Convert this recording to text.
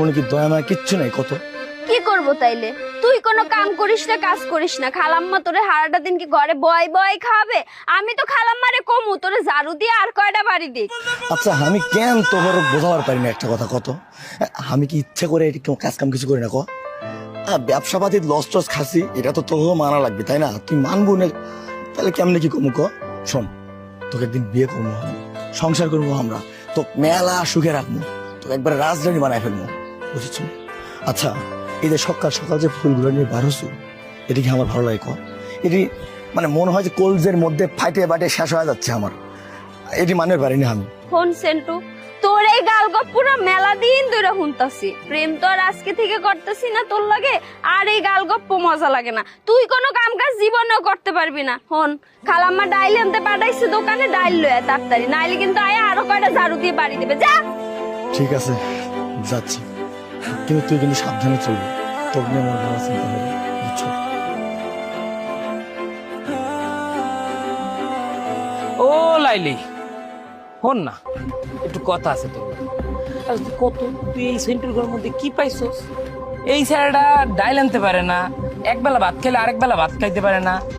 মনে কি দয়া মায়া কিচ্ছু নাই কত? কি করব তাইলে? তুই কোনো কাম করিস না, কাজ করিস না, খালাম্মা তোরে সারাটা দিন কি ঘরে বয় বয় খাবে? আমি তো খালাম্মারে কমু তোরে ঝাড়ু দিয়ে আর কয়টা বাড়ি দিই। আচ্ছা আমি কেন তোর বোঝাবার পারি না একটা কথা কত? আমি কি ইচ্ছে করে কাজ কাম কিছু করি না ক? ব্যবসা পাতির লস টস খাসি এটা তো তোকেও মানা লাগবে তাই না? তুই মানবো না তাহলে কেমনে কি কমু ক? শোন, তোকে একদিন বিয়ে করবো, সংসার করবো, আমরা তো মেলা সুখে রাখবো, তোকে একবার রাজধানী বানায় ফেলবো, বুঝেছ? আচ্ছা এই যে সকাল সকাল যে ফুলগুলো নিয়ে বার হচ্ছ, এটি কি আমার ভালো লাগে ক? এটি মানে মনে হয় যে কলজের মধ্যে ফাইটে বাটে শেষ হয়ে যাচ্ছে আমার, এটি মানের পারি না আমি। ফোন সেন্টু, তোর এই গালগপ পুরো মেলা দিন ধরে শুনতাছি। প্রেম তো আর আজকে থেকে করতেছি না তোর লাগে, আর এই গালগপ্প মজা লাগে না। তুই কোনো কাম কাজ জীবনেও করতে পারবি না। হন, খালাম্মা ডাইল আনতে পাঠাইছে দোকানে, ডাইল লয়ে তাড়াতাড়ি, নাইলে কিন্তু আয়া আরো কয়টা ঝাড়ু দিয়ে বাড়ি দেবে। যা। ঠিক আছে যাচ্ছি, কিন্তু তুই কিন্তু সাবধানে চলবি, তোর নিয়ে মনে ভালো চিন্তা হবে, বুঝছো? ও লাইলি, হন না, একটু কথা আছে তোর। কত তুই এই সেন্টুর ঘরের মধ্যে কি পাইছস? এই ছেলেটা ডাইল আনতে পারে না, একবেলা ভাত খেলে আরেক বেলা ভাত খাইতে পারে না।